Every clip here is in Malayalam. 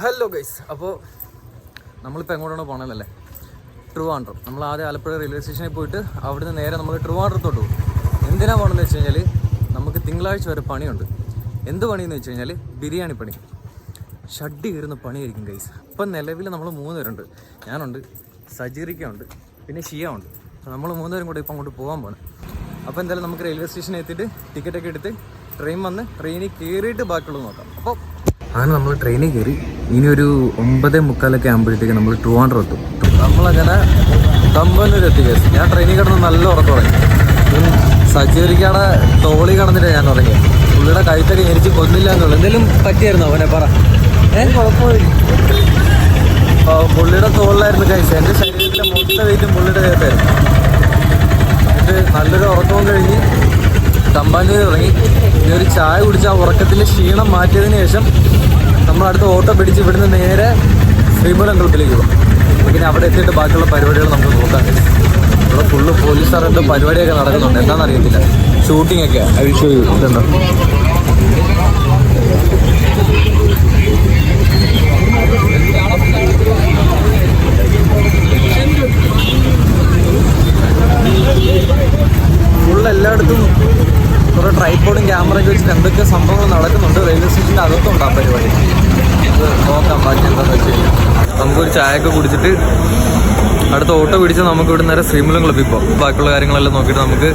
ഹലോ ഗൈസ്, അപ്പോൾ നമ്മളിപ്പോൾ എങ്ങോട്ടാണ് പോകണമല്ലേ? ട്രിവാൻഡ്രം. നമ്മൾ ആദ്യം ആലപ്പുഴ റെയിൽവേ സ്റ്റേഷനിൽ പോയിട്ട് അവിടുന്ന് നേരെ നമ്മൾ ട്രിവാൻഡ്രത്തോട്ട് പോകും. എന്തിനാണ് പോകണമെന്ന് വെച്ച് കഴിഞ്ഞാൽ നമുക്ക് തിങ്കളാഴ്ച വരെ പണിയുണ്ട്. എന്ത് പണിയെന്ന് വെച്ച് കഴിഞ്ഞാൽ ബിരിയാണി പണി. ഷഡ്ഡി കയറുന്ന പണിയായിരിക്കും ഗൈസ്. ഇപ്പം നിലവിൽ നമ്മൾ 3 പേരുണ്ട്. ഞാനുണ്ട്, സജീറിക്കുണ്ട്, പിന്നെ ഷിയ ഉണ്ട്. അപ്പോൾ നമ്മൾ 3 പേരും കൂടെ ഇപ്പം അങ്ങോട്ട് പോകാൻ പോകണം. അപ്പോൾ എന്തായാലും നമുക്ക് റെയിൽവേ സ്റ്റേഷനിൽ എത്തിയിട്ട് ടിക്കറ്റൊക്കെ എടുത്ത് ട്രെയിനിൽ കയറിയിട്ട് ബാക്കിയുള്ളത് നോക്കാം. അപ്പോൾ അങ്ങനെ നമ്മൾ ട്രെയിനിൽ കയറി. ഇനി ഒരു 9:45 ആകുമ്പോഴത്തേക്ക് നമ്മൾ ട്രിവാൻഡ്രം എത്തും. നമ്മളങ്ങനെ തമ്പന്നൂർ എത്തി ഗൈസ്. ഞാൻ ട്രെയിനിൽ കിടന്ന് നല്ല ഉറക്കം തുടങ്ങി. സജീറിക്കാടെ തോളി കിടന്നിട്ട് ഞാൻ ഉറങ്ങി. പുള്ളിയുടെ കഴുത്തൊക്കെ ഞെരിച്ച് കൊന്നില്ല എന്നുള്ളൂ. എന്തെങ്കിലും പറ്റിയായിരുന്നു അവനെ പറ? കുഴപ്പമില്ല. പുള്ളിയുടെ തോളിലായിരുന്നു ഗൈസ്. എൻ്റെ ശരീരത്തിലെ മൊത്തം വെയിറ്റും പുള്ളിയുടെ ദേഹത്തായിരുന്നു. എന്നിട്ട് നല്ലൊരു ഉറക്കവും കഴിഞ്ഞ് തമ്പാനൂർ ഇറങ്ങി. ഇനി ഒരു ചായ കുടിച്ച് ആ ഉറക്കത്തിൻ്റെ ക്ഷീണം മാറ്റിയതിന് ശേഷം നമ്മൾ അടുത്ത ഓട്ടോ പിടിച്ച് ഇവിടുന്ന് നേരെ ശ്രീമൂലം കുളത്തിലേക്ക് പോകും. പിന്നെ അവിടെ എത്തിയിട്ട് ബാക്കിയുള്ള പരിപാടികൾ നമുക്ക് നോക്കാൻ കഴിയും. ഇവിടെ ഫുള്ള് പോലീസുകാരുടെ പരിപാടിയൊക്കെ നടക്കുന്നുണ്ട്. എന്താണെന്ന് അറിയത്തില്ല. ഷൂട്ടിംഗ് ഒക്കെ അഴിച്ചു ഇതുണ്ടോ. ഫുള്ള് എല്ലായിടത്തും കുറേ ട്രൈപോഡും ക്യാമറയൊക്കെ വെച്ചിട്ട് എന്തൊക്കെ സംഭവങ്ങൾ നടക്കുന്നുണ്ട്. റെയിൽവേ സ്റ്റേഷൻ്റെ അകത്തുണ്ട് ആ പരിപാടി. അത് നോക്കാം ബാക്കി എന്താണെന്ന് വെച്ച് കഴിഞ്ഞാൽ. നമുക്കൊരു ചായയൊക്കെ കുടിച്ചിട്ട് അടുത്ത ഓട്ടോ പിടിച്ച് നമുക്ക് ഇവിടെ നേരെ ശ്രീമൂലം ക്ലബ്ബിൽ പോകാം. ബാക്കിയുള്ള കാര്യങ്ങളെല്ലാം നോക്കിയിട്ട് നമുക്ക്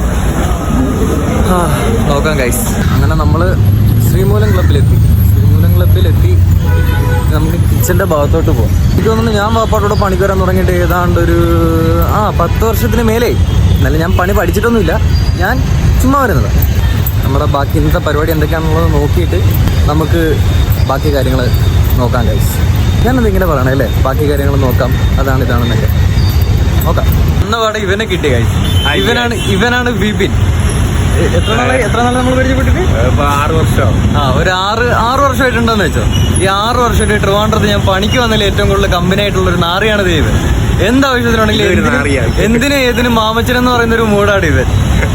നോക്കാം ഗൈസ്. അങ്ങനെ നമ്മൾ ശ്രീമൂലം ക്ലബ്ബിലെത്തി. നമുക്ക് കിച്ചൻ്റെ ഭാഗത്തോട്ട് പോകാം. എനിക്ക് തോന്നുന്നു ഞാൻ വാപ്പാട്ടോടെ പണിക്ക് വരാൻ തുടങ്ങിയിട്ട് ഏതാണ്ട് ഒരു 10 വർഷത്തിന് മേലെ. എന്നാലും ഞാൻ പണി പഠിച്ചിട്ടൊന്നുമില്ല. ഞാൻ ചുമ്മാ വരുന്നത്. നമ്മുടെ ബാക്കി ഇന്നത്തെ പരിപാടി എന്തൊക്കെയാണെന്നുള്ളത് നോക്കിയിട്ട് നമുക്ക് ബാക്കി കാര്യങ്ങൾ നോക്കാം ഗൈസ്. ഞാനതിങ്ങനെ പറയണേ അല്ലേ? ബാക്കി കാര്യങ്ങൾ നോക്കാം, ഇതാണെന്നൊക്കെ നോക്കാം. എന്നപാടെ ഇവനെ കിട്ടി ഗൈസ്. ഇവനാണ് വിപിൻ. എത്ര നാളെ നമ്മൾ പരിചയപ്പെട്ടിട്ട്? 6 വർഷം. ഒരു 6 വർഷമായിട്ടുണ്ടെന്ന് വെച്ചോ. ഈ 6 വർഷമായിട്ട് ട്രിവാൻഡ്രത്ത് ഞാൻ പണിക്ക് വന്നതിൽ ഏറ്റവും കൂടുതൽ കമ്പനി ആയിട്ടുള്ള ഒരു നാറിയാണ് ദൈവൻ. എന്തിനും ഏതിനും മാമച്ചനെന്ന് പറയുന്ന ഒരു മൂടാണ് ഇവൻ.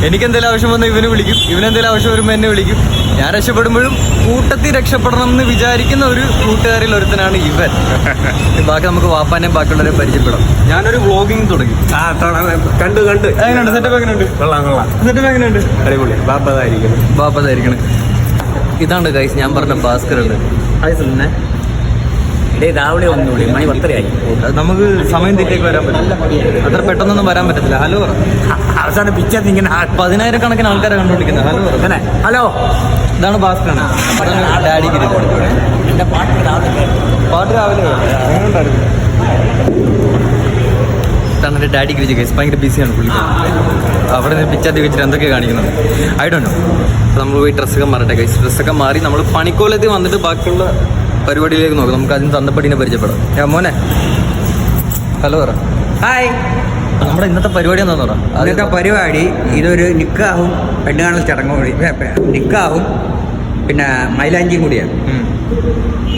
എനിക്കെന്തെങ്കിലും ആവശ്യം വന്നാൽ ഇവന് വിളിക്കും, ഇവനെന്തെങ്കിലും ആവശ്യം വരുമ്പോൾ എന്നെ വിളിക്കും. ഞാൻ രക്ഷപ്പെടുമ്പോഴും കൂട്ടത്തിൽ രക്ഷപ്പെടണം എന്ന് വിചാരിക്കുന്ന ഒരു കൂട്ടുകാരിൽ ഒരുത്തനാണ് ഇവൻ. ബാക്കി നമുക്ക് വാപ്പാനെയും ബാക്കിയുള്ളവരെ പരിചയപ്പെടാം. ഞാനൊരു വ്ളോഗിങ് തുടങ്ങി. കണ്ട് എങ്ങനെയുണ്ട്? സെറ്റപ്പ് എങ്ങനെയുണ്ട്? സെറ്റപ്പ് എങ്ങനെയുണ്ട്? അടിപൊളി. ബാപ്പതായിരിക്കണം. ഇതാണ് ഗൈസ് ഞാൻ പറഞ്ഞ ഭാസ്കർ ഉണ്ട്. രാവിലെ ഒന്നുകൂടി മണി 10:30 നമുക്ക് സമയം തെറ്റേക്ക് വരാൻ പറ്റില്ല. അത്ര പെട്ടെന്നൊന്നും വരാൻ പറ്റത്തില്ല. ഹലോ പറ. അവസാനം പിക്ചർ ഇങ്ങനെ 10,000 കണക്കിന് ആൾക്കാരെ കണ്ടുപിടിക്കുന്നത്. ഹലോ പറ. ഹലോ, ഇതാണ് ഭാസ്കറാണ്. ഡാഡി ഗിരി. എൻ്റെ പാട്ട് രാവിലെ ഇതാണ് എൻ്റെ ഡാഡി ഗിരിജ് ഗൈസ്. ഭയങ്കര ബിസിയാണ് പുള്ളി. അവിടെ നിന്ന് പിക്ചർ വെച്ചിട്ട് എന്തൊക്കെ കാണിക്കുന്നത് ഐ ഡോണ്ട് നോ. നമ്മൾ പോയി ഡ്രസ്സൊക്കെ മാറട്ടെ ഗൈസ്. ഡ്രസ്സൊക്കെ മാറി നമ്മൾ പണിക്കോലത്തിൽ വന്നിട്ട് ബാക്കിയുള്ള പരിപാടിയിലേക്ക് നോക്കാം. നമുക്ക് അതിന് തന്നപ്പടിനെ പരിചയപ്പെടാം. മോനെ ഹലോ പറ. ഹായ്. നമ്മുടെ ഇന്നത്തെ പരിപാടി എന്താന്ന് പറ. ഇന്നത്തെ പരിപാടി ഇതൊരു നിക്കാഹും പെണ്ണുകാണൽ ചടങ്ങും കൂടി. നിക്കാഹും പിന്നെ മൈലാഞ്ചിയും കൂടിയാണ്.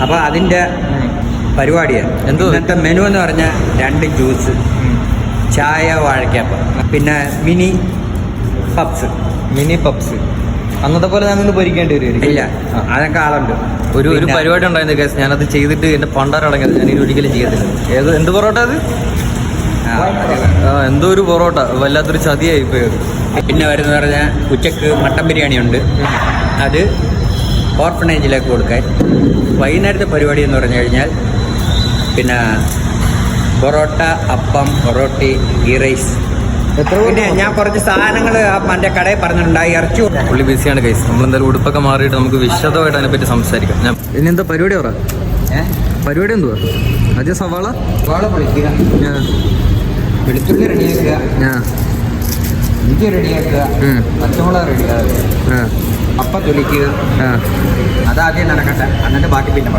അപ്പോൾ അതിൻ്റെ പരിപാടിയാണ്. ഇന്നത്തെ മെനു എന്ന് പറഞ്ഞാൽ 2 ജ്യൂസ്, ചായ, വാഴയ്ക്കാപ്പം, പിന്നെ മിനി പപ്സ്. അന്നത്തെ പോലെ ഞാനൊന്ന് പൊരിക്കേണ്ടി വരും. ഇല്ല, അതൊക്കെ ആളുണ്ട്. ഒരു പരിപാടി ഉണ്ടായിരുന്നു കേസ്. ഞാനത് ചെയ്തിട്ട് എൻ്റെ പണ്ടാരടങ്ങിയത് ഞാൻ ഇനി ഒരിക്കലും ചെയ്യത്തില്ല. എന്ത് പൊറോട്ട അത്? എന്തോ ഒരു പൊറോട്ട വല്ലാത്തൊരു ചതിയായി പോയത്. പിന്നെ വരുന്നത് പറഞ്ഞാൽ ഉച്ചക്ക് മട്ടൻ ബിരിയാണി ഉണ്ട്. അത് ഓർഫനേജിലേക്ക് കൊടുക്കാൻ. വൈകുന്നേരത്തെ പരിപാടി എന്ന് പറഞ്ഞു കഴിഞ്ഞാൽ പിന്നെ പൊറോട്ട, അപ്പം, പൊറോട്ടി, ഗീ റൈസ്. പിന്നെ ഞാൻ കുറച്ച് സാധനങ്ങൾ എൻ്റെ കടയിൽ പറഞ്ഞിട്ടുണ്ടായി. ഇറച്ചി പുള്ളി ബിസിയാണ് കൈസ്. നമ്മളെന്തായാലും ഉടുപ്പൊക്കെ മാറിയിട്ട് നമുക്ക് വിശദമായിട്ട് അതിനെപ്പറ്റി സംസാരിക്കാം. ഞാൻ ഇനി എന്താ പരിപാടി പറ. പരിപാടി എന്തുവാ? ആദ്യം സവാള പൊളിക്കുക, വെളുത്തുള്ളി റെഡിയാക്കുക, ഇഞ്ചി റെഡിയാക്കുക, പച്ചമുളക് റെഡിയാക്കുക, അപ്പം തൊലിക്കുക. അതാദ്യം നടക്കട്ടെ, എന്നിട്ട് ബാക്കി പിന്നെ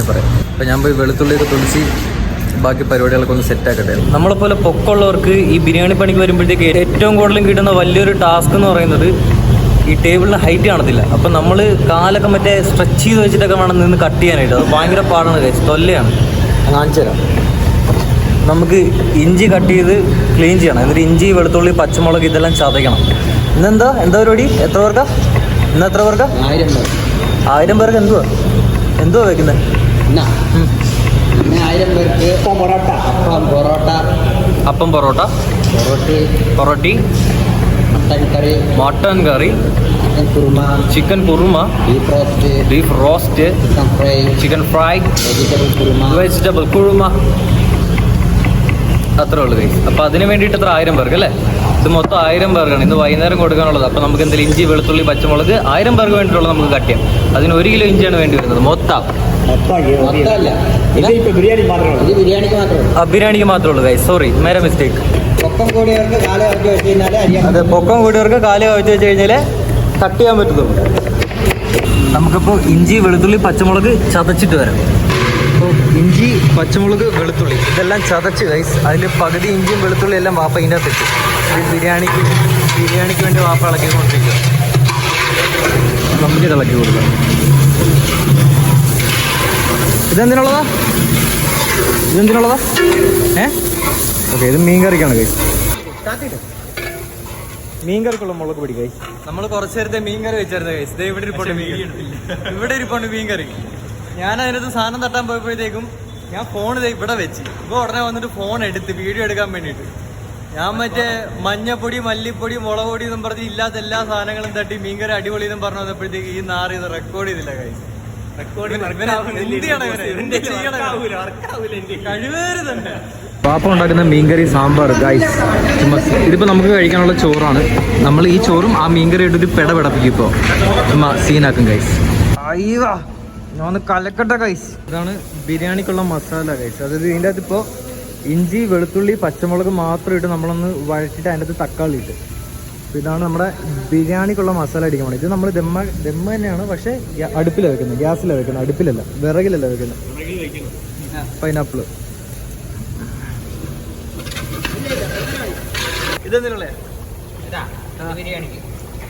പറയാം. അപ്പം ഞാൻ പോയി വെളുത്തുള്ളിയൊക്കെ തൊളിച്ച് ബാക്കി പരിപാടികളൊക്കെ ഒന്ന് സെറ്റാക്കട്ടെ. നമ്മളെപ്പോലെ പൊക്കമുള്ളവർക്ക് ഈ ബിരിയാണി പണിക്ക് വരുമ്പോഴത്തേക്ക് ഏറ്റവും കൂടുതലും കിട്ടുന്ന വലിയൊരു ടാസ്ക് എന്ന് പറയുന്നത് ഈ ടേബിളിന് ഹൈറ്റ് കാണത്തില്ല. അപ്പം നമ്മൾ കാലൊക്കെ മറ്റേ സ്ട്രെച്ച് ചെയ്ത് വെച്ചിട്ടൊക്കെ വേണം നിന്ന് കട്ട് ചെയ്യാനായിട്ട്. അത് ഭയങ്കര പാടാണ് കഴിച്ച്. തൊല്ലയാണ്. കാണിച്ചു തരാം. നമുക്ക് ഇഞ്ചി കട്ട് ചെയ്ത് ക്ലീൻ ചെയ്യണം. എന്നിട്ട് ഇഞ്ചി, വെളുത്തുള്ളി, പച്ചമുളക് ഇതെല്ലാം ചതയ്ക്കണം. എന്താ പരിപാടി? എത്ര പേർക്കാ? 1000 പേർക്ക്? 1000 പേർക്ക് എന്തുവാ വെക്കുന്നത്? എന്നാ പിന്നെ 1000 പേർക്ക് പൊറോട്ട, അപ്പം പൊറോട്ട, പൊറോട്ടി, mutton curry, chicken kurma, beef roast, chicken fry, vegetable kurma. അത്രേ ഉള്ളൂ ഗൈസ്. അപ്പോൾ അതിന് വേണ്ടിയിട്ട് എത്ര 1000 പേർക്ക് അല്ലേ? ഇത് മൊത്തം 1000 പേർക്കാണ്. ഇത് വൈകുന്നേരം കൊടുക്കാനുള്ളത്. അപ്പോൾ നമുക്ക് എന്തെങ്കിലും ഇഞ്ചി, വെളുത്തുള്ളി, പച്ചമുളക് 1000 പേർക്ക് വേണ്ടിയിട്ടുള്ളത് നമുക്ക് കട്ട് ചെയ്യാം. അതിന് 1 കിലോ ഇഞ്ചിയാണ് വേണ്ടി വരുന്നത് മൊത്തം. ബിരിയാണിക്ക് മാത്രമേ ബിരിയാണിക്ക് മാത്രമേ ഉള്ളൂ ഗൈസ്. സോറി, മേരെ മിസ്റ്റേക്ക്. പൊക്കം കൂടിയവർക്ക് കാല് കവച്ച് വെച്ച് കഴിഞ്ഞാൽ അതെ, പൊക്കം കൂടിയവർക്ക് കാല് കവച്ച് വെച്ച് കഴിഞ്ഞാൽ കട്ട് ചെയ്യാൻ പറ്റുള്ളൂ. നമുക്കിപ്പോൾ ഇഞ്ചി, വെളുത്തുള്ളി, പച്ചമുളക് ചതച്ചിട്ട് വരാം. അപ്പോൾ ഇഞ്ചി, പച്ചമുളക്, വെളുത്തുള്ളി ഇതെല്ലാം ചതച്ച് ഗൈസ്. അതിൽ പകുതി ഇഞ്ചിയും വെളുത്തുള്ളി എല്ലാം വാപ്പ ഇതിൻ്റെ അകത്തിട്ട് ബിരിയാണിക്ക് വേണ്ടി വാപ്പ ഇളക്കിക്കൊണ്ടിരിക്കുക. കംപ്ലീറ്റ് ഇളക്കി കൊടുക്കുക. ഇതെന്തിനുള്ളതാ? ഓക്കെ, ഇത് മീൻ കറിക്കാണ് ഗൈസ്. മീൻ കറിക്കുള്ള മുളക് പൊടി ഗൈസ്. നമ്മൾ കുറച്ച് നേരത്തെ മീൻ കറി വെച്ചായിരുന്നു ഗൈസ്. ഇത് ഇവിടെ ഇരിപ്പുണ്ട് മീൻ കറി. ഞാൻ അതിനകത്ത് സാധനം തട്ടാൻ പോയപ്പോഴത്തേക്കും ഞാൻ ഫോൺ ഇവിടെ വെച്ച്. ഇപ്പോൾ ഉടനെ വന്നിട്ട് ഫോൺ എടുത്ത് വീഡിയോ എടുക്കാൻ വേണ്ടിയിട്ട് ഞാൻ മറ്റേ മഞ്ഞപ്പൊടി, മല്ലിപ്പൊടി, മുളക് പൊടി എന്നും പറഞ്ഞ് ഇല്ലാത്ത എല്ലാ സാധനങ്ങളും തട്ടി മീൻ കറി അടിപൊളി എന്നും പറഞ്ഞു വന്നപ്പോഴത്തേക്ക് ഈ നാറി ഇത് റെക്കോർഡ് ചെയ്തില്ല ഗൈസ്. കഴിവേര് തന്നെ. പാപ്പ ഉണ്ടാക്കുന്ന മീൻകറി, സാമ്പാർ ഗൈസ്. ചുമ്മാ ഇതിപ്പോൾ നമുക്ക് കഴിക്കാനുള്ള ചോറാണ്. നമ്മൾ ഈ ചോറും ആ മീൻകറി ഇട്ടൊരു പിടപിടപ്പിക്കും. ഇപ്പോൾ ചുമ്മാ സീനാക്കും ഗൈസ്. അയ്യോ, ഞാൻ ഒന്ന് കലക്കട്ടെ ഗൈസ്. ഇതാണ് ബിരിയാണിക്കുള്ള മസാല ഗൈസ്. അതായത് ഇതിൻ്റെ അകത്ത് ഇപ്പോൾ ഇഞ്ചി, വെളുത്തുള്ളി, പച്ചമുളക് മാത്രം ഇട്ട് നമ്മളൊന്ന് വഴറ്റിട്ട് അതിൻ്റെ അകത്ത് തക്കാളി ഇട്ട്. അപ്പോൾ ഇതാണ് നമ്മുടെ ബിരിയാണിക്കുള്ള മസാല അടിക്കാൻ വേണ്ടി. ഇത് നമ്മൾ ദമ്മ് തന്നെയാണ്, പക്ഷേ അടുപ്പിലാണ് വെക്കുന്നത്, ഗ്യാസിലാണ് വെക്കുന്നത്, അടുപ്പിലല്ല, വിറകിലല്ല വെക്കുന്നത്. പൈനാപ്പിൾ ഇതെന്തിനുള്ളേ?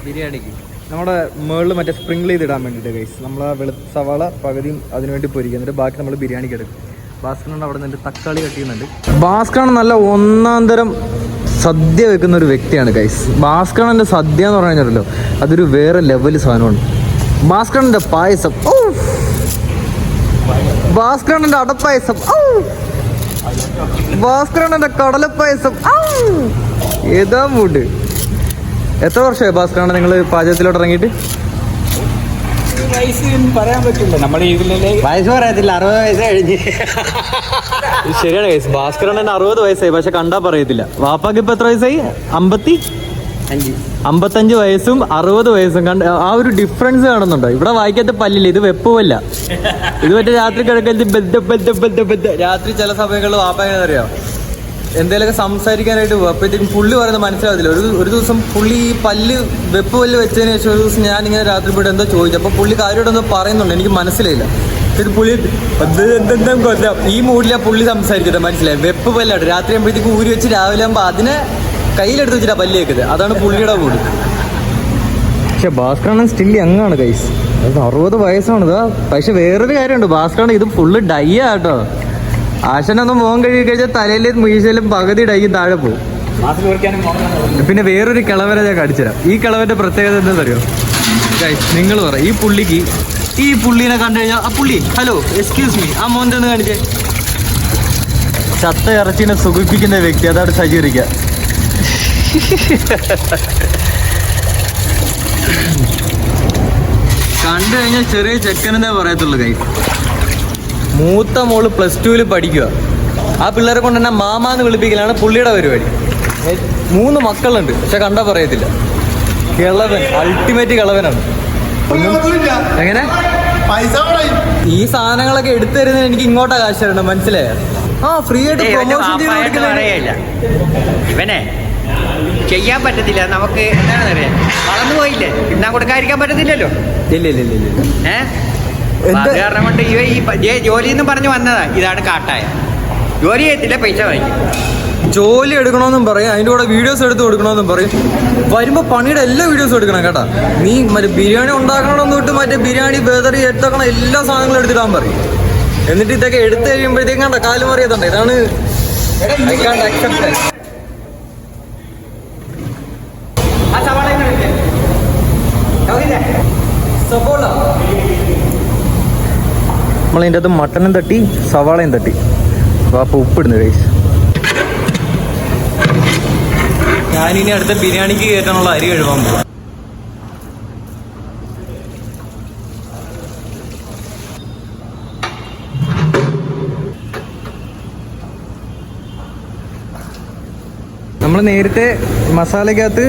ബിരിയാണിക്ക് നമ്മുടെ മുകളിൽ മറ്റേ സ്പ്രിങ്കിൾ ചെയ്തിടാൻ വേണ്ടിയിട്ട് ഗൈസ്. നമ്മൾ ആ സവാള പകുതിയും അതിനുവേണ്ടി പൊരിക്കുന്നുണ്ട്. ബാക്കി നമ്മൾ ബിരിയാണിക്ക് എടുക്കും. ഭാസ്കറിന് അവിടെ നിന്ന് തക്കാളി കട്ട് ചെയ്യുന്നുണ്ട്. ഭാസ്കറാണ് നല്ല ഒന്നാം തരം സദ്യ വെക്കുന്ന ഒരു വ്യക്തിയാണ് ഗൈസ്. ഭാസ്കറിൻ്റെ സദ്യ എന്ന് പറഞ്ഞാലോ അതൊരു വേറെ ലെവൽ സാധനമാണ്. ഭാസ്കറിൻ്റെ പായസം, ഭാസ്കറിൻ്റെ അടപ്പായസം, ഭാസ്കറിൻ്റെ കടലപ്പായസം, ഏതാ മൂഡ്. എത്ര വർഷമായി ഭാസ്കറാണ് നിങ്ങൾ പാചകത്തിലോട്ട് ഇറങ്ങിയിട്ട്? പറയാൻ പറ്റില്ല, നമ്മൾ വയസ്സ് പറയത്തില്ല, 60 വയസ്സ് കഴിഞ്ഞ്. ശരിയാണ് ഗൈസ്, ഭാസ്കരൻ തന്നെ 60 വയസ്സായി, പക്ഷെ കണ്ടാ പറയത്തില്ല. വാപ്പാക്ക് ഇപ്പൊ എത്ര വയസ്സായി? 55 വയസ്സും 60 വയസ്സും കണ്ട് ആ ഒരു ഡിഫറൻസ് കാണുന്നുണ്ടോ? ഇവിടെ വായിക്കാത്ത പല്ലില്ല, ഇത് വെപ്പുമല്ല. ഇത് മറ്റേ രാത്രി കിടക്കൽ രാത്രി ചില സമയങ്ങളിൽ വാപ്പ എങ്ങനെ അറിയാം എന്തെങ്കിലുമൊക്കെ സംസാരിക്കാനായിട്ട് പോകും. അപ്പോഴത്തേക്കും പുള്ളി പറയുന്നത് മനസ്സിലാവത്തില്ല. ഒരു ദിവസം പുള്ളി ഈ വെപ്പ് പല്ല് വെച്ചതിന് ശേഷം ഒരു ദിവസം ഞാനിങ്ങനെ രാത്രി പോയിട്ട് എന്തോ ചോദിച്ചു. അപ്പോൾ പുള്ളി കാര്യമായിട്ടൊന്ന് പറയുന്നുണ്ട്, എനിക്ക് മനസ്സിലായില്ല. ഇത് പുള്ളി എന്തെന്താ കൊല്ലാം ഈ മൂഡിലാണ് പുള്ളി സംസാരിക്കുന്നത്, മനസ്സിലായി. വെപ്പ് പല്ലാണ് രാത്രി ആകുമ്പോഴത്തേക്ക് ഊരി വെച്ച് രാവിലെ ആകുമ്പോൾ അതിനെ കയ്യിലെടുത്ത് വെച്ചിട്ടാണ് പല്ല് വെക്കുന്നത്. അതാണ് പുള്ളിയുടെ മൂഡ്. പക്ഷെ ഭാസ്കറാണ് സ്റ്റിൽ യങ്ങാണ് ഗൈസ്. അത് 60 വയസ്സാണിതാ. പക്ഷെ വേറൊരു കാര്യമുണ്ട്, ഭാസ്കറാണ് ഇത് ഫുള്ള് ഡൈ ആട്ടോ. ആശനൊന്നും മോൻ കഴുകി കഴിച്ചാൽ തലയിലും മീശയിലും പകുതി ഡൈയും താഴെ പോകും. പിന്നെ വേറൊരു കിളവരെ ഞാൻ കാണിച്ചുതരാം. ഈ കിളവന്റെ പ്രത്യേകത എന്താ അറിയോ ഗൈസ്? നിങ്ങൾ പറ, ഈ പുള്ളീനെ കണ്ടു കഴിഞ്ഞാൽ ആ പുള്ളി ഹലോ എക്സ്ക്യൂസ് മീ ആ മോൻ്റെ ഒന്ന് കാണിച്ചേ. ചത്ത ഇറച്ചിനെ സുഖിപ്പിക്കുന്ന വ്യക്തി, അതാണ് സജീറിക്കുക. കണ്ടു കഴിഞ്ഞാൽ ചെറിയ ചെക്കനെന്നേ പറയത്തുള്ളൂ ഗൈസ്. മൂത്ത മോള് +2 പഠിക്കുക. ആ പിള്ളേരെ കൊണ്ട് തന്നെ മാമാന്ന് വിളിപ്പിക്കലാണ് പുള്ളിയുടെ പരിപാടി. 3 മക്കളുണ്ട്, പക്ഷെ കണ്ടാ പറയത്തില്ല. കിളവൻ, അൾട്ടിമേറ്റ് കിളവനാണ്. എങ്ങനെ ഈ സാധനങ്ങളൊക്കെ എടുത്തു തരുന്നതിന് എനിക്ക് ഇങ്ങോട്ടാ കാശ് തരണം, മനസ്സിലായോ? ഫ്രീ ആയിട്ട് പ്രൊമോഷൻ ഇവനെ ചെയ്യാൻ പറ്റത്തില്ല. നമുക്ക് എന്താണെന്ന് അറിയാം, വളർന്നു പോയില്ലേ, തിന്നാൻ കൊടുക്കാതിരിക്കാൻ പറ്റത്തില്ലല്ലോ. ഇല്ല കാരണം കൊണ്ട് ഈ ജോലി എന്നും പറഞ്ഞു വന്നതാ. ഇതാണ് കാട്ടായ ജോലി ചെയ്യത്തില്ല, പൈസ വാങ്ങിക്കും. ജോലി എടുക്കണമെന്നും പറയും, അതിൻ്റെ കൂടെ വീഡിയോസ് എടുത്ത് കൊടുക്കണമെന്നും പറയും. വരുമ്പോൾ പണിയുടെ എല്ലാ വീഡിയോസും എടുക്കണം കേട്ടാ. നീ മറ്റേ ബിരിയാണി ഉണ്ടാക്കണമെന്ന് തൊട്ട് മറ്റേ ബിരിയാണി ബേദറി എടുത്തക്കണം എല്ലാ സാധനങ്ങളും എടുത്തിടാൻ പറയും. എന്നിട്ട് ഇതൊക്കെ എടുത്തു കഴിയുമ്പോഴത്തേക്കും കണ്ട കാല് മാറിയതുണ്ട്. ഇതാണ് ഐ കാണ്ട് അക്സെപ്റ്റ്. നമ്മളതിൻ്റെ അകത്ത് മട്ടനും തട്ടി സവാളയും തട്ടി. അപ്പോൾ ഉപ്പിടുന്നു ഗൈസ്. ഞാനിനി അടുത്ത ബിരിയാണിക്ക് കയറ്റാനുള്ള അരി കഴുകാൻ പോകും. നമ്മൾ നേരത്തെ മസാലയ്ക്കകത്ത്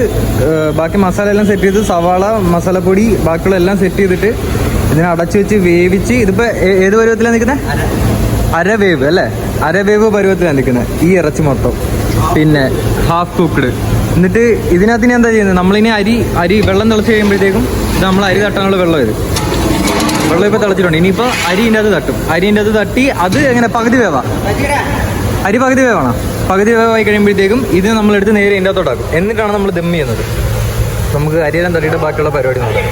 ബാക്കി മസാല എല്ലാം സെറ്റ് ചെയ്ത് സവാള മസാലപ്പൊടി ബാക്കിയുള്ള എല്ലാം സെറ്റ് ചെയ്തിട്ട് ഇതിനെ അടച്ചു വെച്ച് വേവിച്ച്. ഇതിപ്പോൾ ഏത് പരുവത്തിലാണ് നിൽക്കുന്നത്? അരവേവ് അല്ലേ? അരവേവ് പരുവത്തിലാണ് നിൽക്കുന്നത് ഈ ഇറച്ചി മൊത്തം. പിന്നെ ഹാഫ് കുക്ക്ഡ്. എന്നിട്ട് ഇതിനകത്ത് ഇനി എന്താ ചെയ്യുന്നത്? നമ്മളിനി അരി വെള്ളം തിളച്ച് കഴിയുമ്പോഴത്തേക്കും ഇത് നമ്മൾ അരി തട്ടാനുള്ള വെള്ളം ഇപ്പോൾ തിളച്ചിട്ടുണ്ട്. ഇനിയിപ്പോൾ അരിൻ്റെ അത് തട്ടും. അരിൻ്റെ അത് തട്ടി അത് എങ്ങനെ പകുതി വേവാ? അരി പകുതി വേവാണോ? പകുതി വേവായി കഴിയുമ്പോഴത്തേക്കും ഇത് നമ്മളെടുത്ത് നേരെ ഇതിൻ്റെ അകത്തോട്ടാക്കും. എന്നിട്ടാണ് നമ്മൾ ദം ചെയ്യുന്നത്. നമുക്ക് അരിയെല്ലാം തട്ടിയിട്ട് ബാക്കിയുള്ള പരിപാടി നോക്കാം.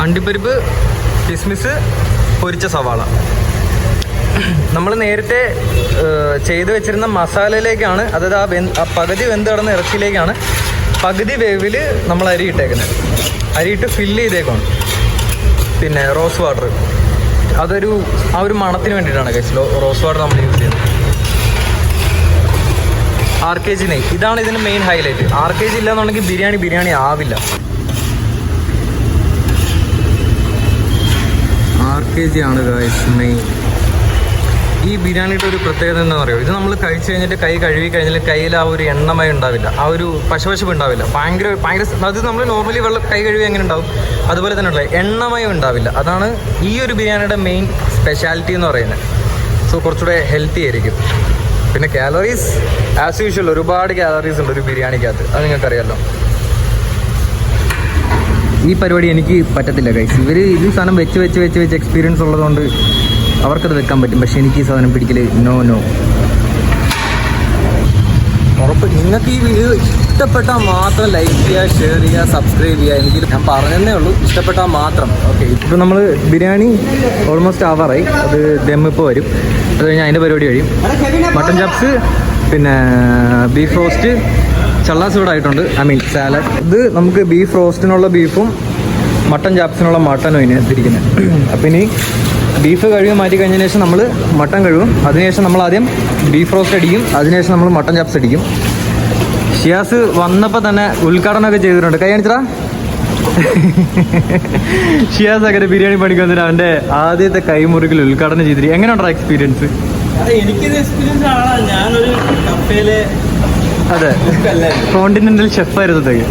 അണ്ടിപ്പരിപ്പ്, കിസ്മിസ്, പൊരിച്ച സവാള. നമ്മൾ നേരത്തെ ചെയ്ത് വെച്ചിരുന്ന മസാലയിലേക്കാണ്, അതായത് ആ പകുതി വെന്ത് കിടന്ന ഇറച്ചിയിലേക്കാണ് പകുതി വേവിൽ നമ്മൾ അരി ഇട്ടേക്കുന്നത്. അരിയിട്ട് ഫില്ല് ചെയ്തേക്കാണ്. പിന്നെ റോസ് വാട്ടർ, ആ ഒരു മണത്തിന് വേണ്ടിയിട്ടാണ് ഗൈസ് റോസ് വാട്ടർ നമ്മൾ യൂസ് ചെയ്യുന്നത്. RKG നെയ്യ്, ഇതാണ് ഇതിൻ്റെ മെയിൻ ഹൈലൈറ്റ്. RKG ഇല്ലാന്നുണ്ടെങ്കിൽ ബിരിയാണി ആവില്ല. RKG ആണ് ഗൈസ് മെയിൻ. ഈ ബിരിയാണിയുടെ ഒരു പ്രത്യേകത എന്താ പറയുക, ഇത് നമ്മൾ കഴിച്ചു കഴിഞ്ഞിട്ട് കൈ കഴുകി കഴിഞ്ഞാൽ കയ്യിൽ ആ ഒരു എണ്ണമയം ഉണ്ടാവില്ല, ആ ഒരു പശപശപ്പ് ഉണ്ടാവില്ല. ഭയങ്കര അത് നമ്മൾ നോർമലി കൈ കഴുകി എങ്ങനെ ഉണ്ടാവും അതുപോലെ തന്നെ ഉള്ള എണ്ണമയം ഉണ്ടാവില്ല. അതാണ് ഈ ഒരു ബിരിയാണിയുടെ മെയിൻ സ്പെഷ്യാലിറ്റി എന്ന് പറയുന്നത്. സോ കുറച്ചുകൂടെ ഹെൽത്തി ആയിരിക്കും. പിന്നെ കാലറീസ് ആസ് യൂഷ്വൽ ഒരുപാട് കാലറീസ് ഉണ്ട് ഒരു ബിരിയാണിക്കകത്ത്, അത് നിങ്ങൾക്കറിയാമല്ലോ. ഈ പരിപാടി എനിക്ക് പറ്റത്തില്ല ഗൈസ്. ഇത് സാധനം വെച്ച് എക്സ്പീരിയൻസ് ഉള്ളതുകൊണ്ട് അവർക്കത് വെക്കാൻ പറ്റും. പക്ഷെ എനിക്ക് ഈ സാധനം പിടിക്കല് നോ. ഉറപ്പ് നിങ്ങൾക്ക് ഈ വീഡിയോ ഇഷ്ടപ്പെട്ടാൽ മാത്രം ലൈക്ക് ചെയ്യുക, ഷെയർ ചെയ്യുക, സബ്സ്ക്രൈബ് ചെയ്യുക. എനിക്ക് ഞാൻ പറഞ്ഞതേ ഉള്ളൂ, ഇഷ്ടപ്പെട്ടാൽ മാത്രം. ഓക്കെ, ഇപ്പോൾ നമ്മൾ ബിരിയാണി ഓൾമോസ്റ്റ് ആവാറായി. അത് ദം ഇപ്പോൾ വരും. അത് കഴിഞ്ഞാൽ അതിൻ്റെ പരിപാടി കഴിയും. മട്ടൻ ചപ്സ്, പിന്നെ ബീഫ് റോസ്റ്റ്, ചള്ളാസ് ഇവിടെ ആയിട്ടുണ്ട്. സാലഡ്. ഇത് നമുക്ക് ബീഫ് റോസ്റ്റിനുള്ള ബീഫും മട്ടൻ ചാപ്സിനുള്ള മട്ടനും ഇതിന് തിരിക്കുന്നത്. അപ്പം ഇനി ബീഫ് കഴുകി മാറ്റി കഴിഞ്ഞതിന് ശേഷം നമ്മൾ മട്ടൻ കഴുകും. അതിനുശേഷം നമ്മൾ ആദ്യം ബീഫ് റോസ്റ്റ് അടിക്കും. അതിനുശേഷം നമ്മൾ മട്ടൻ ചാപ്സ് അടിക്കും. ഷിയാസ് വന്നപ്പോൾ തന്നെ ഉദ്ഘാടനമൊക്കെ ചെയ്തിട്ടുണ്ട്. കൈ കാണിച്ചടാ. ഷിയാസ് അങ്ങനെ ബിരിയാണി പണിക്ക് വന്നിട്ട് അവൻ്റെ ആദ്യത്തെ കൈമുറിക്കൽ ഉദ്ഘാടനം ചെയ്തിട്ട് എങ്ങനെയുണ്ടോ എക്സ്പീരിയൻസ്? എനിക്കിത് എക്സ്പീരിയൻസ് ആണ്. ഞാനൊരു കഫേയിലെ അതെ കോണ്ടിനെന്റൽ ഷെഫായിരുന്നതൊക്കെ.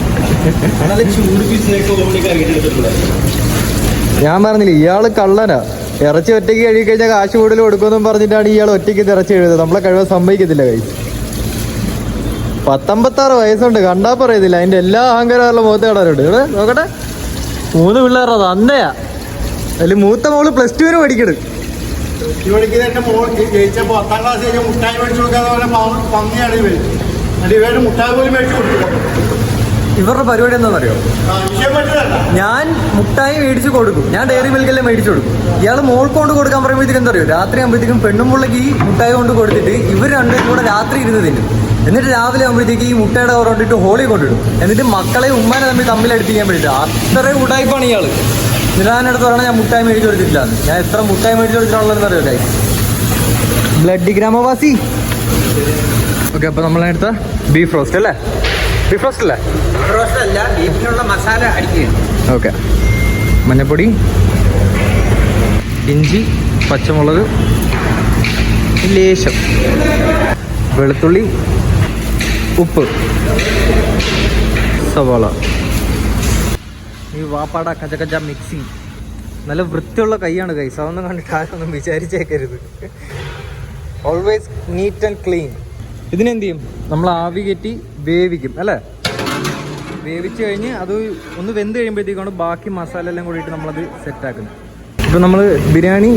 ഞാൻ പറഞ്ഞില്ല ഇയാള് കള്ളനാ. ഇറച്ചി ഒറ്റയ്ക്ക് കഴുകി കഴിഞ്ഞാൽ കാശ് കൂടുതൽ കൊടുക്കുമെന്നും പറഞ്ഞിട്ടാണ് ഇയാൾ ഒറ്റയ്ക്ക് ഇറച്ചി എഴുതുന്നത്. നമ്മളെ കഴിവാൻ സമ്മതിക്കത്തില്ല കൈ. 19 വയസ്സുണ്ട്, കണ്ടാ പറയുന്നില്ല. അതിന്റെ എല്ലാ അഹങ്കാരമുള്ള മുഖത്ത് കാണാറുണ്ട്. ഇവിടെ നോക്കട്ടെ, 3 പിള്ളേർ. അത് അന്നയാ. അതിൽ മൂത്ത മോള് +2 പഠിക്കണ്. ജയിച്ചപ്പോ 10ാം ക്ലാസ് മുട്ടായി മേടിച്ചു കൊടുക്കാതെ പന്നിയാണ് ഇവര് മുട്ടായി പോലും മേടിച്ചു കൊടുത്തു. ഇവരുടെ പരിപാടി എന്താണെന്നറിയോ? ഞാൻ മുട്ടായി മേടിച്ച് കൊടുക്കും, ഞാൻ ഡയറി മിൽക്കെല്ലാം മേടിച്ചു കൊടുക്കും. ഇയാൾ മോൾക്ക് കൊണ്ട് കൊടുക്കാൻ പറയുമ്പോഴത്തേക്കും എന്താ അറിയോ, രാത്രി ആകുമ്പോഴത്തേക്കും പെണ്ണുമ്പുള്ളിക്ക് ഈ മുട്ടായി കൊണ്ട് കൊടുത്തിട്ട് ഇവർ രണ്ടും കൂടെ രാത്രി ഇരുന്ന് തിന്നും. എന്നിട്ട് രാവിലെ ആകുമ്പോഴത്തേക്ക് ഈ മുട്ടയുടെ കവർ കൊണ്ടിട്ട് ഹോളി കൊണ്ടിടും. എന്നിട്ട് മക്കളെ ഉമ്മാനെ തമ്മിലടിപ്പിക്കാൻ വേണ്ടിയിട്ട് അത്രയും ഉടായ്പാണ് ഇയാൾ. നിരാനടുത്ത് പറയണ ഞാൻ മുട്ടായി മേടിച്ചു കൊടുത്തിട്ടില്ല. ഞാൻ എത്ര മുട്ടായി മേടിച്ചു കൊടുത്തിട്ടുള്ളതെന്ന് അറിയോ ഗൈസ്? ബ്ലഡി ഗ്രാമവാസി. ഓക്കെ, അപ്പോൾ നമ്മളെടുത്ത ബീഫ് റോസ്റ്റ് അല്ലേ? ബീഫ് റോസ്റ്റ് അല്ലേ? റോസ്റ്റ് അല്ല, ബീഫിനുള്ള മസാല അടിക്കുകയാണ്. ഓക്കെ, മഞ്ഞൾപ്പൊടി, ഇഞ്ചി, പച്ചമുളക്, ലേശം വെളുത്തുള്ളി, ഉപ്പ്, സവാള, ഈ വാപ്പാട കച്ച മിക്സിങ്. നല്ല വൃത്തിയുള്ള കൈയാണ് ഗൈസ്. അതൊന്നും കണ്ടിട്ട് ആരൊന്നും വിചാരിച്ചേക്കരുത്. Always neat and clean. ഇതിനെന്ത് ചെയ്യും? നമ്മൾ ആവി കയറ്റി വേവിക്കും അല്ലേ? വേവിച്ച് കഴിഞ്ഞ് അത് ഒന്ന് വെന്ത് കഴിയുമ്പോഴത്തേക്കാണ് ബാക്കി മസാല എല്ലാം കൂടിയിട്ട് നമ്മളത് സെറ്റാക്കുന്നത്. ഇപ്പോൾ നമ്മൾ ബിരിയാണി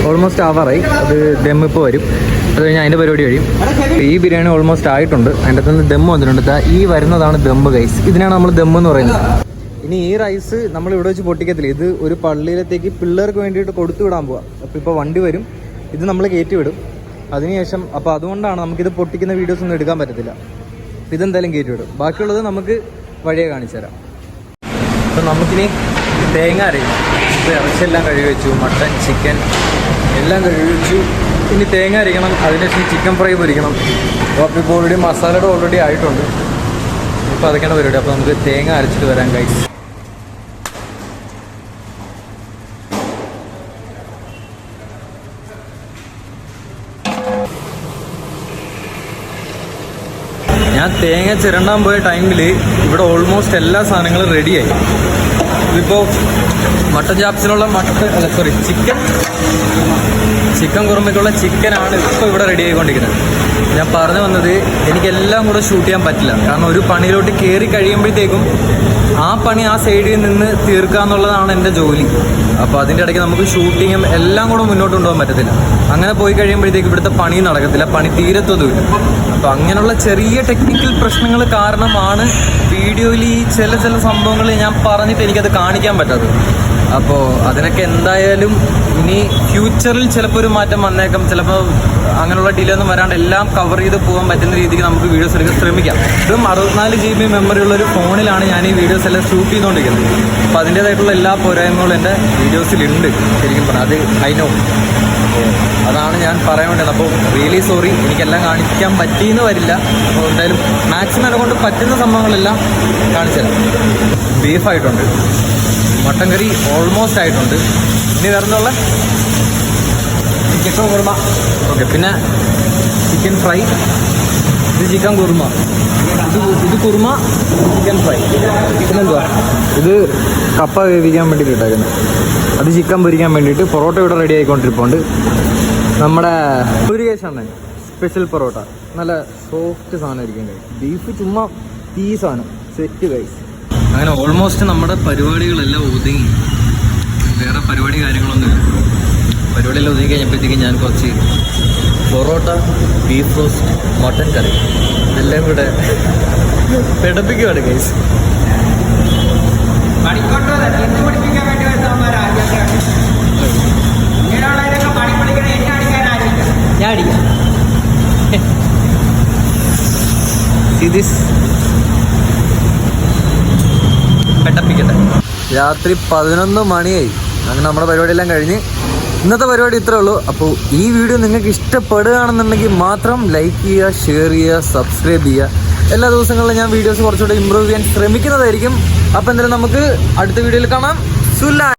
ഓൾമോസ്റ്റ് ആവാറായി. അത് ദം ഇപ്പോൾ വരും. അത് കഴിഞ്ഞാൽ അതിൻ്റെ പരിപാടി കഴിയും. ഈ ബിരിയാണി ഓൾമോസ്റ്റ് ആയിട്ടുണ്ട്. അതിൻ്റെ അകത്തുനിന്ന് ദം വന്നിട്ടുണ്ട്. ഈ വരുന്നതാണ് ദം ഗൈസ്. ഇതിനാണ് നമ്മൾ ദം എന്ന് പറയുന്നത്. ഇനി ഈ റൈസ് നമ്മൾ ഇവിടെ വെച്ച് പൊട്ടിക്കത്തില്ല. ഇത് ഒരു പള്ളിയിലത്തേക്ക് പിള്ളേർക്ക് വേണ്ടിയിട്ട് കൊടുത്തു വിടാൻ പോവാം. അപ്പോൾ ഇപ്പോൾ വണ്ടി വരും, ഇത് നമ്മൾ കയറ്റി വിടും. അതിനുശേഷം അപ്പോൾ അതുകൊണ്ടാണ് നമുക്കിത് പൊട്ടിക്കുന്ന വീഡിയോസ് ഒന്നും എടുക്കാൻ പറ്റത്തില്ല. ഇതെന്തായാലും കയറ്റി വിടും. ബാക്കിയുള്ളത് നമുക്ക് വഴിയെ കാണിച്ചു തരാം. അപ്പം നമുക്കിനി തേങ്ങ അരയും. ഇപ്പോൾ ഇറച്ചിയെല്ലാം കഴുകി വെച്ചു, മട്ടൻ ചിക്കൻ എല്ലാം കഴുകി വെച്ചു. ഇനി തേങ്ങ അരയ്ക്കണം, അതിനുശേഷം ചിക്കൻ ഫ്രൈ പൊരിക്കണം. അപ്പോൾ ഇപ്പോൾ ഓൾറെഡി മസാലയുടെ ഓൾറെഡി ആയിട്ടുണ്ട്. ഇപ്പോൾ അതൊക്കെയാണ് പരിപാടി. അപ്പോൾ നമുക്ക് തേങ്ങ അരച്ചിട്ട് വരാൻ കഴിയും. ഞാൻ തേങ്ങ ചിരണ്ടാൻ പോയ ടൈമിൽ ഇവിടെ ഓൾമോസ്റ്റ് എല്ലാ സാധനങ്ങളും റെഡിയായി. ഇതിപ്പോൾ മട്ടൻ ചാപ്സിനുള്ള ചിക്കൻ കുറുമയ്ക്കുള്ള ചിക്കനാണ് ഇപ്പോൾ ഇവിടെ റെഡി ആയിക്കൊണ്ടിരിക്കുന്നത്. ഞാൻ പറഞ്ഞു വന്നത് എനിക്കെല്ലാം കൂടെ ഷൂട്ട് ചെയ്യാൻ പറ്റില്ല. കാരണം ഒരു പണിയിലോട്ട് കയറി കഴിയുമ്പോഴത്തേക്കും ആ പണി ആ സൈഡിൽ നിന്ന് തീർക്കുക എന്നുള്ളതാണ് എൻ്റെ ജോലി. അപ്പോൾ അതിൻ്റെ ഇടയ്ക്ക് നമുക്ക് ഷൂട്ടിങ്ങും എല്ലാം കൂടെ മുന്നോട്ട് കൊണ്ടുപോകാൻ പറ്റത്തില്ല. അങ്ങനെ പോയി കഴിയുമ്പോഴത്തേക്ക് ഇവിടുത്തെ പണി നടക്കത്തില്ല, പണി തീരത്തതുമില്ല. അപ്പോൾ അങ്ങനെയുള്ള ചെറിയ ടെക്നിക്കൽ പ്രശ്നങ്ങൾ കാരണമാണ് വീഡിയോയിൽ ഈ ചില സംഭവങ്ങൾ ഞാൻ പറഞ്ഞിട്ട് എനിക്കത് കാണിക്കാൻ പറ്റാത്തത്. അപ്പോൾ അതിനൊക്കെ എന്തായാലും ഇനി ഫ്യൂച്ചറിൽ ചിലപ്പോൾ ഒരു മാറ്റം വന്നേക്കാം. ചിലപ്പോൾ അങ്ങനെയുള്ള ഡിലേ ഒന്നും വരാണ്ട് എല്ലാം കവർ ചെയ്ത് പോകാൻ പറ്റുന്ന രീതിക്ക് നമുക്ക് വീഡിയോസ് എടുക്കാൻ ശ്രമിക്കാം. ഇതും 64 GB മെമ്മറി ഉള്ളൊരു ഫോണിലാണ് ഞാൻ ഈ വീഡിയോസ് എല്ലാം ഷൂട്ട് ചെയ്തുകൊണ്ടിരിക്കുന്നത്. അപ്പോൾ അതിൻ്റേതായിട്ടുള്ള എല്ലാ പോരായ്മകളും എൻ്റെ വീഡിയോസിലുണ്ട് ശരിക്കും പറഞ്ഞാൽ. അത് ഐ നോ. അപ്പോൾ അതാണ് ഞാൻ പറയാൻ വേണ്ടത്. അപ്പോൾ റിയലി സോറി, എനിക്കെല്ലാം കാണിക്കാൻ പറ്റിയെന്ന് വരില്ല. അപ്പോൾ എന്തായാലും മാക്സിമം എന്നെ കൊണ്ട് പറ്റുന്ന സംഭവങ്ങളെല്ലാം കാണിച്ചു തരാം. ബീഫായിട്ടുണ്ട്, മട്ടൻ കറി ഓൾമോസ്റ്റ് ആയിട്ടുണ്ട്. ഇനി വരുന്നുള്ള ചിക്കൻ കുറുമ. ഓക്കെ, പിന്നെ ചിക്കൻ ഫ്രൈ. ഇത് ചിക്കൻ കുറുമ, ഇത് കുറുമ, ചിക്കൻ ഫ്രൈ. പിന്നെന്തുവാ, ഇത് കപ്പ വേവിക്കാൻ വേണ്ടിയിട്ട് ഇട്ടേക്കുന്നത്. അത് ചിക്കൻ പൊരിക്കാൻ വേണ്ടിയിട്ട്. പൊറോട്ട ഇവിടെ റെഡി ആയിക്കൊണ്ടിരിപ്പുണ്ട്. നമ്മുടെ മുരുകേശണ്ണൻ സ്പെഷ്യൽ പൊറോട്ട, നല്ല സോഫ്റ്റ് സാധനമായിരിക്കും ഗൈസ്. ബീഫ് ചുമ്മാ ഈ സാധനം സെറ്റ് ഗൈസ്. അങ്ങനെ ഓൾമോസ്റ്റ് നമ്മുടെ പരിപാടികളെല്ലാം ഒതുങ്ങി. വേറെ പരിപാടി കാര്യങ്ങളൊന്നുമില്ല. പരിപാടിയെല്ലാം ഒതുങ്ങി കഴിഞ്ഞപ്പോഴത്തേക്കും ഞാൻ കുറച്ച് പൊറോട്ട, ബീഫ് റോസ്റ്റ്, മട്ടൻ കറി എല്ലാം കൂടെ പിടപ്പിക്കുകയാണ് ഗൈസ്. ഞാൻ അടിക്കാം. പെട്ടപ്പിക്കട്ടെ. രാത്രി 11 മണിയായി. അങ്ങനെ നമ്മുടെ പരിപാടിയെല്ലാം കഴിഞ്ഞ് ഇന്നത്തെ പരിപാടി ഇത്രേ ഉള്ളൂ. അപ്പോൾ ഈ വീഡിയോ നിങ്ങൾക്ക് ഇഷ്ടപ്പെടുകയാണെന്നുണ്ടെങ്കിൽ മാത്രം ലൈക്ക് ചെയ്യുക, ഷെയർ ചെയ്യുക, സബ്സ്ക്രൈബ് ചെയ്യുക. എല്ലാ ദിവസങ്ങളിലും ഞാൻ വീഡിയോസ് കുറച്ചുകൂടെ ഇമ്പ്രൂവ് ചെയ്യാൻ ശ്രമിക്കുന്നതായിരിക്കും. അപ്പോൾ എന്തായാലും നമുക്ക് അടുത്ത വീഡിയോയിൽ കാണാം. സുലാ.